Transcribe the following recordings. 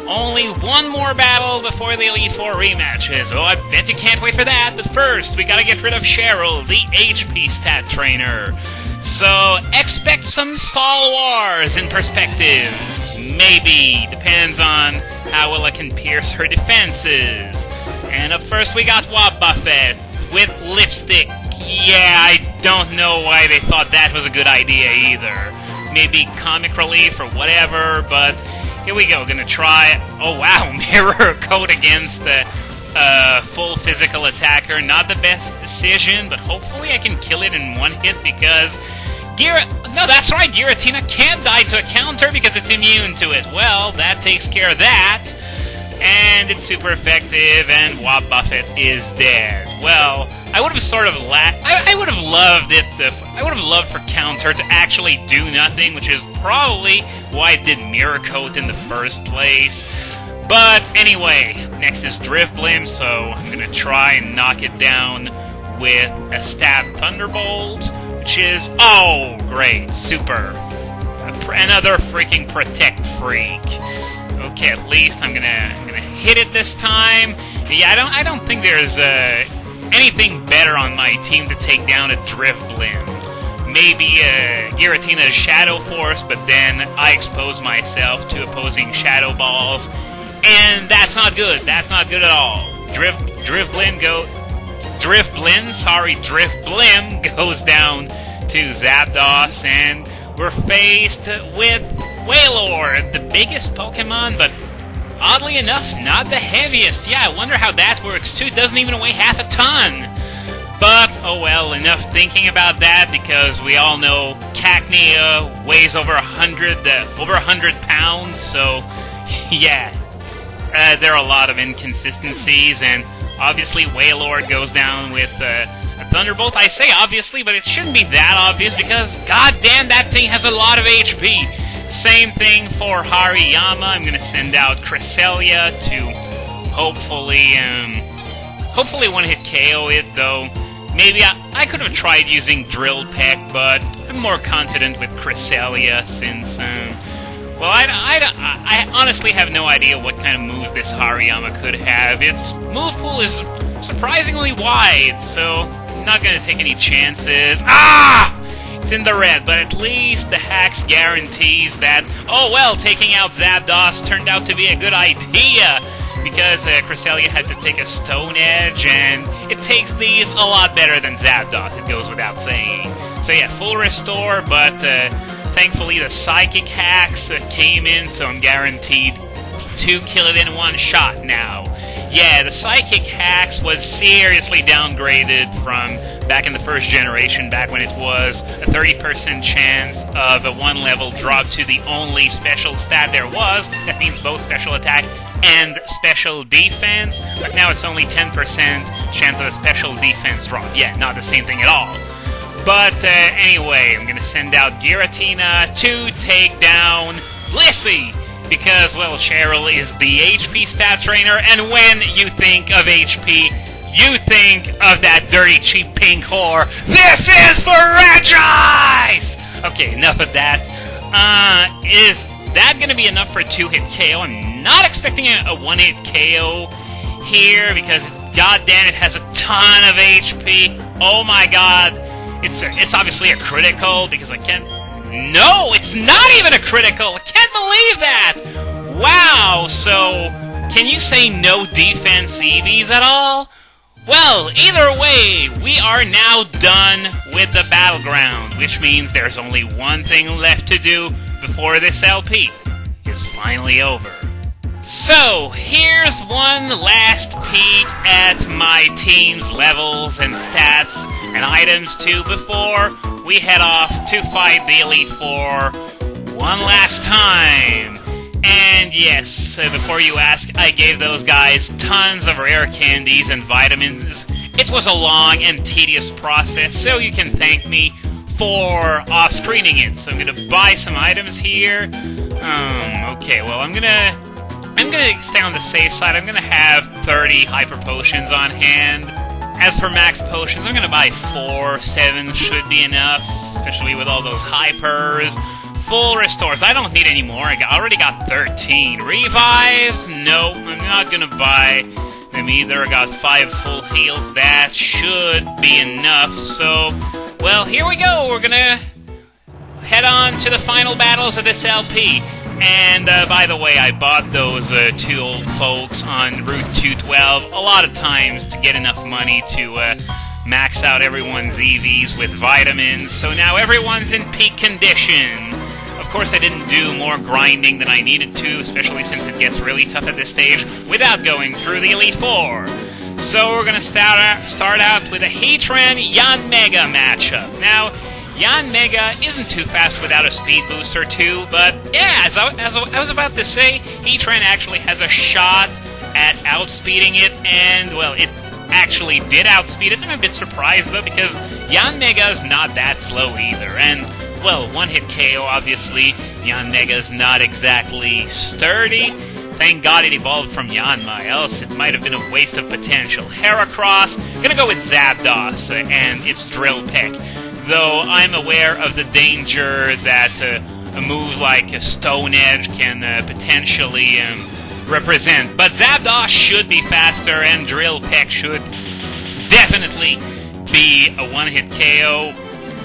Only one more battle before the Elite Four rematches. Oh, I bet you can't wait for that. But first, we gotta get rid of Cheryl, the HP stat trainer. So, expect some Star Wars in perspective. Maybe. Depends on how well I can pierce her defenses. And up first, we got Wobbuffet with lipstick. Yeah, I don't know why they thought that was a good idea either. Maybe comic relief or whatever, but here we go. Gonna try. Oh wow, mirror coat against the full physical attacker. Not the best decision, but hopefully I can kill it in one hit because no, that's right, Giratina can't die to a counter because it's immune to it. Well, that takes care of that. And it's super effective, and Wobbuffet is dead. Well, I would have sort of I would have loved it. I would have loved for counter to actually do nothing, which is probably why I did Mirror Coat in the first place. But anyway, next is Drifblim, so I'm gonna try and knock it down with a Stab Thunderbolt, which is great, super. Another freaking Protect Freak. Okay, at least I'm gonna hit it this time. Yeah, I don't think there's anything better on my team to take down a Drifblim. Maybe Giratina Shadow Force, but then I expose myself to opposing Shadow Balls, and that's not good. That's not good at all. Drifblim goes down to Zapdos, and we're faced with Wailord, the biggest Pokemon, but oddly enough, not the heaviest. Yeah, I wonder how that works too. It doesn't even weigh half a ton. But, oh well, enough thinking about that, because we all know Cacnea weighs over 100 pounds, so yeah. There are a lot of inconsistencies, and obviously Wailord goes down with a Thunderbolt. I say obviously, but it shouldn't be that obvious, because goddamn, that thing has a lot of HP. Same thing for Hariyama. I'm gonna send out Cresselia to hopefully one-hit KO it, though. Maybe I could have tried using Drill Peck, but I'm more confident with Cresselia since, well, I honestly have no idea what kind of moves this Hariyama could have. Its move pool is surprisingly wide, so I'm not gonna take any chances. It's in the red, but at least the Hacks guarantees that, oh well, taking out Zapdos turned out to be a good idea, because Cresselia had to take a Stone Edge, and it takes these a lot better than Zapdos, it goes without saying. So yeah, full restore, but thankfully the Psychic Hacks came in, so I'm guaranteed to kill it in one shot now. Yeah, the Psychic Hacks was seriously downgraded from back in the first generation, back when it was a 30% chance of a one level drop to the only special stat there was. That means both special attack and special defense, but now it's only 10% chance of a special defense drop. Yeah, not the same thing at all. But anyway, I'm going to send out Giratina to take down Blissey, because, well, Cheryl is the HP stat trainer, and when you think of HP, you think of that dirty, cheap pink whore. This is for Regis! Okay, enough of that. Is that going to be enough for a 2-hit KO? I'm not expecting a 1-hit KO here, because, goddamn, it has a ton of HP. Oh my god. It's obviously a critical, because I can't... No, it's not even a critical! I can't believe that! Wow, so can you say no defense EVs at all? Well, either way, we are now done with the battleground, which means there's only one thing left to do before this LP is finally over. So, here's one last peek at my team's levels and stats and items too before we head off to fight the Elite Four one last time. And yes, before you ask, I gave those guys tons of rare candies and vitamins. It was a long and tedious process, so you can thank me for off-screening it. So I'm gonna buy some items here. Okay, well I'm gonna stay on the safe side. I'm gonna have 30 hyper potions on hand. As for max potions, I'm gonna buy 4. 7 should be enough, especially with all those hypers. Full restores. I don't need any more. I already got 13. Revives? No, I'm not gonna buy them either. I got 5 full heals. That should be enough. So, well, here we go. We're gonna head on to the final battles of this LP. And, by the way, I bought those 2 old folks on Route 212 a lot of times to get enough money to max out everyone's EVs with vitamins. So now everyone's in peak condition. Of course, I didn't do more grinding than I needed to, especially since it gets really tough at this stage, without going through the Elite Four. So we're going to start out with a Heatran-Yanmega matchup. Now, Yanmega isn't too fast without a speed boost or two, but yeah, as I was about to say, Heatran actually has a shot at outspeeding it, and, well, it actually did outspeed it. I'm a bit surprised, though, because Yanmega's not that slow either, and well, one-hit KO, obviously. Yanmega's not exactly sturdy. Thank God it evolved from Yanma, else it might have been a waste of potential. Heracross, gonna go with Zapdos and its Drill Peck. Though I'm aware of the danger that a move like a Stone Edge can potentially represent. But Zapdos should be faster, and Drill Peck should definitely be a one-hit KO.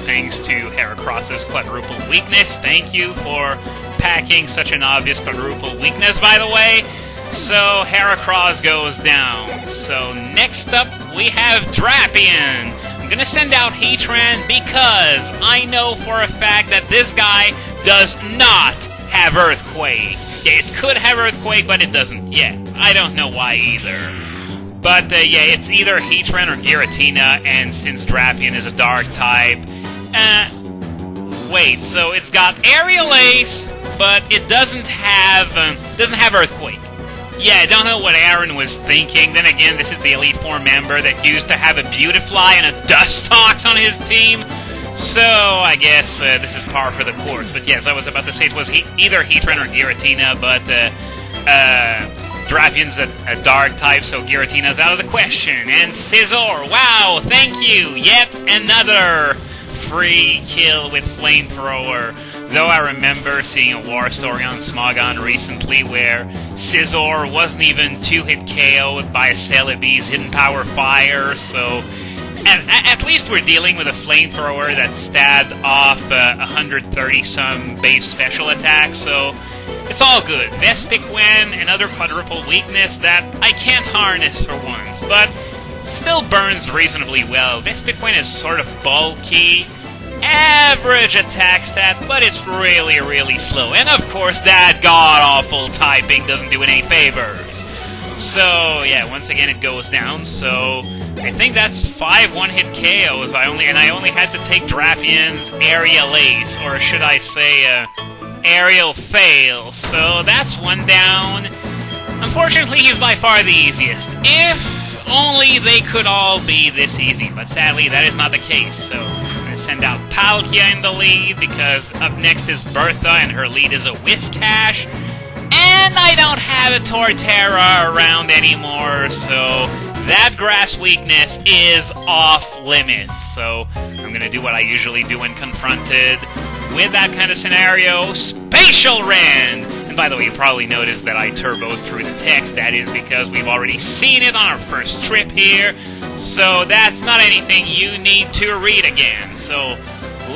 Thanks to Heracross's quadruple weakness. Thank you for packing such an obvious quadruple weakness, by the way. So, Heracross goes down. So, next up, we have Drapion. I'm gonna send out Heatran because I know for a fact that this guy does not have Earthquake. Yeah, it could have Earthquake, but it doesn't. Yeah, I don't know why either. But, yeah, it's either Heatran or Giratina, and since Drapion is a Dark type, wait, so it's got Aerial Ace, but it doesn't have Earthquake. Yeah, I don't know what Aaron was thinking. Then again, this is the Elite Four member that used to have a Beautifly and a Dustox on his team. So, I guess this is par for the course. But yes, I was about to say it was either Heatran or Giratina, but Drapion's a Dark type, so Giratina's out of the question. And Scizor, wow, thank you! Yet another free kill with Flamethrower. Though I remember seeing a war story on Smogon recently where Scizor wasn't even 2-hit KO'd by a Celebi's Hidden Power Fire, so at least we're dealing with a Flamethrower that stabbed off 130-some base special attack, so it's all good. Vespiquen, another quadruple weakness that I can't harness for once, but still burns reasonably well. Vespiquen is sort of bulky, average attack stats, but it's really, really slow. And of course, that god-awful typing doesn't do it any favors. So, yeah, once again it goes down, so I think that's 5 one-hit KOs. I only had to take Drapion's Aerial Ace, or should I say, Aerial Fail. So that's one down. Unfortunately, he's by far the easiest. If only they could all be this easy, but sadly that is not the case, so I'm going to send out Palkia in the lead, because up next is Bertha, and her lead is a Whiscash, and I don't have a Torterra around anymore, so that grass weakness is off limits, so I'm going to do what I usually do when confronted with that kind of scenario, Spatial Rend! And by the way, you probably noticed that I turboed through the text. That is because we've already seen it on our first trip here, so that's not anything you need to read again. So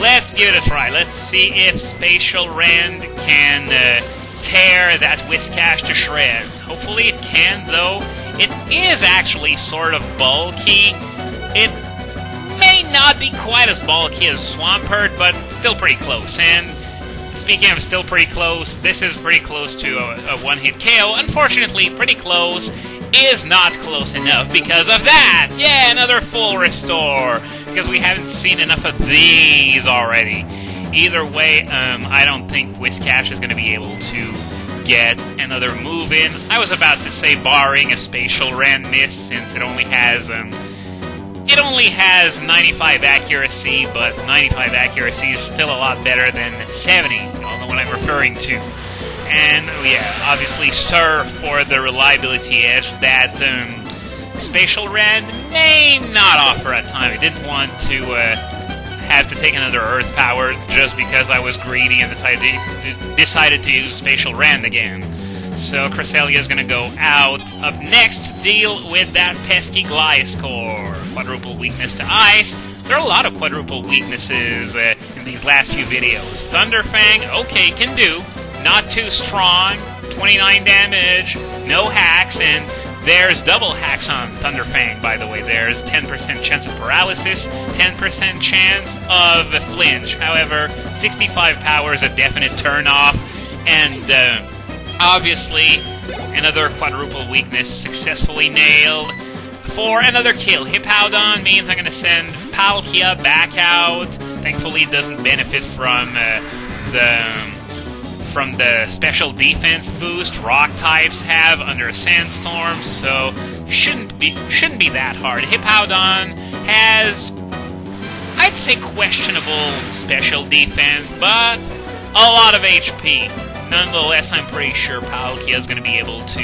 let's give it a try. Let's see if Spatial Rend can tear that Whiscash to shreds. Hopefully it can, though. It is actually sort of bulky. It may not be quite as bulky as Swampert, but still pretty close. And speaking of still pretty close, this is pretty close to a one-hit KO. Unfortunately, pretty close is not close enough because of that. Yeah, another full restore, because we haven't seen enough of these already. Either way, I don't think Whiscash is going to be able to get another move in. I was about to say barring a Spatial Rend miss, since it only has 95 accuracy, but 95 accuracy is still a lot better than 70. You all know what I'm referring to. And, yeah, obviously Sir for the reliability edge that Spatial Rend may not offer at time. I didn't want to have to take another Earth Power just because I was greedy and decided to use Spatial Rend again. So Cresselia's gonna go out. Up next to deal with that pesky Gliscor. Quadruple weakness to ice. There are a lot of quadruple weaknesses in these last few videos. Thunderfang, okay, can do. Not too strong. 29 damage. No hacks, and there's double hacks on Thunderfang, by the way. There's 10% chance of paralysis, 10% chance of flinch. However, 65 power is a definite turn-off, and obviously, another quadruple weakness successfully nailed. For another kill, Hippowdon means I'm going to send Palkia back out. Thankfully, it doesn't benefit from the special defense boost rock types have under a sandstorm, so shouldn't be that hard. Hippowdon has, I'd say, questionable special defense, but a lot of HP. Nonetheless, I'm pretty sure Palkia is going to be able to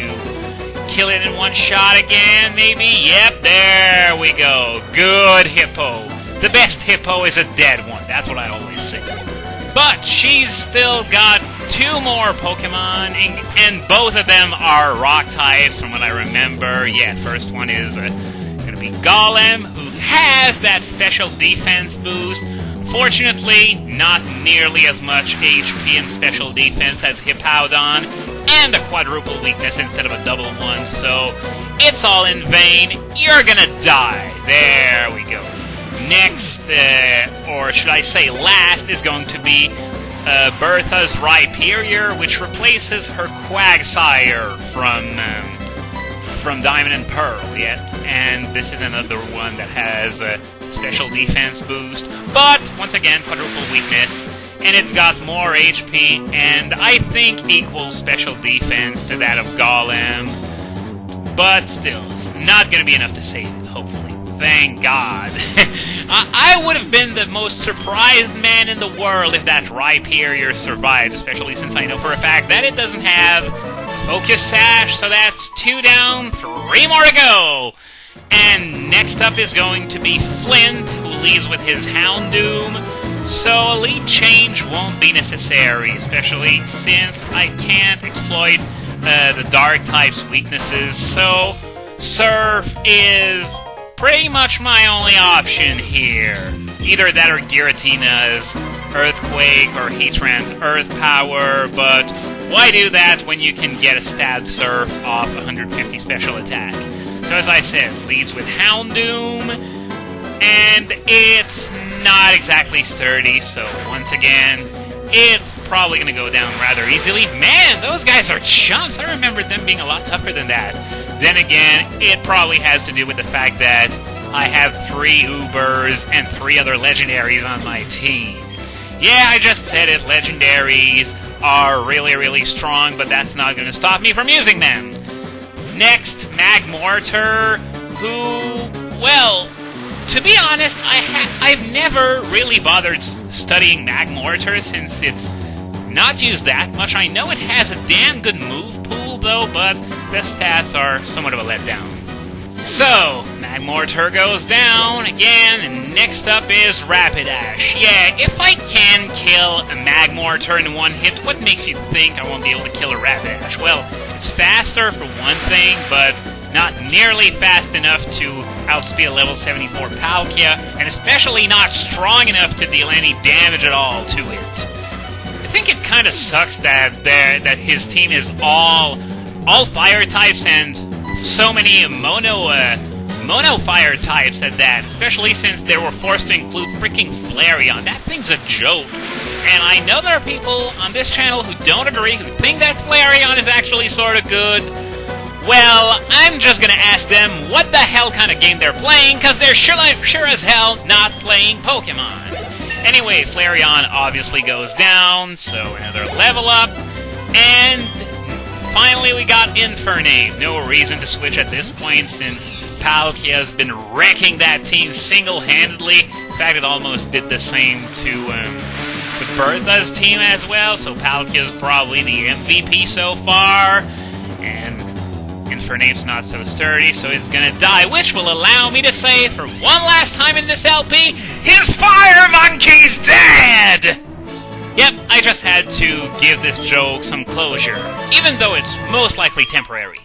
kill it in one shot again, maybe? Yep, there we go. Good Hippo. The best Hippo is a dead one. That's what I always say. But she's still got two more Pokemon, and both of them are rock types from what I remember. Yeah, first one is going to be Golem, who has that special defense boost. Fortunately, not nearly as much HP and special defense as Hippowdon, and a quadruple weakness instead of a double one, so it's all in vain. You're gonna die. There we go. Next, or should I say last, is going to be Bertha's Rhyperior, which replaces her Quagsire from Diamond and Pearl, yeah? And this is another one that has a special defense boost, but once again, quadruple weakness, and it's got more HP, and I think equal special defense to that of Golem, but still, it's not going to be enough to save it, hopefully. Thank God. I would have been the most surprised man in the world if that Rhyperior survived, especially since I know for a fact that it doesn't have Focus Sash, so that's 2 down, 3 more to go. And next up is going to be Flint, who leads with his Houndoom. So Elite Change won't be necessary, especially since I can't exploit the Dark type's weaknesses. So Surf is pretty much my only option here. Either that or Giratina's Earthquake or Heatran's Earth Power, but why do that when you can get a Stab Surf off 150 special attack? So as I said, leads with Houndoom, and it's not exactly sturdy, so once again, it's probably going to go down rather easily. Man, those guys are chumps! I remember them being a lot tougher than that. Then again, it probably has to do with the fact that I have 3 Ubers and 3 other Legendaries on my team. Yeah, I just said it, Legendaries are really, really strong, but that's not going to stop me from using them. Next, Magmortar, who, well, to be honest, I've never really bothered studying Magmortar since it's not used that much. I know it has a damn good move pool, though, but the stats are somewhat of a letdown. So, Magmortar goes down again, and next up is Rapidash. Yeah, if I can kill a Magmortar in one hit, what makes you think I won't be able to kill a Rapidash? Well, it's faster for one thing, but not nearly fast enough to outspeed a level 74 Palkia, and especially not strong enough to deal any damage at all to it. I think it kind of sucks that his team is all fire types and so many mono fire types at that, especially since they were forced to include freaking Flareon. That thing's a joke. And I know there are people on this channel who don't agree, who think that Flareon is actually sort of good. Well, I'm just gonna ask them what the hell kind of game they're playing, because they're sure as hell not playing Pokemon. Anyway, Flareon obviously goes down, so another level up, and finally we got Infernape. No reason to switch at this point, since Palkia has been wrecking that team single-handedly. In fact, it almost did the same to Bertha's team as well, so Palkia's probably the MVP so far. And Fernape's not so sturdy, so it's gonna die, which will allow me to say, for one last time in this LP, his fire monkey's dead! Yep, I just had to give this joke some closure, even though it's most likely temporary.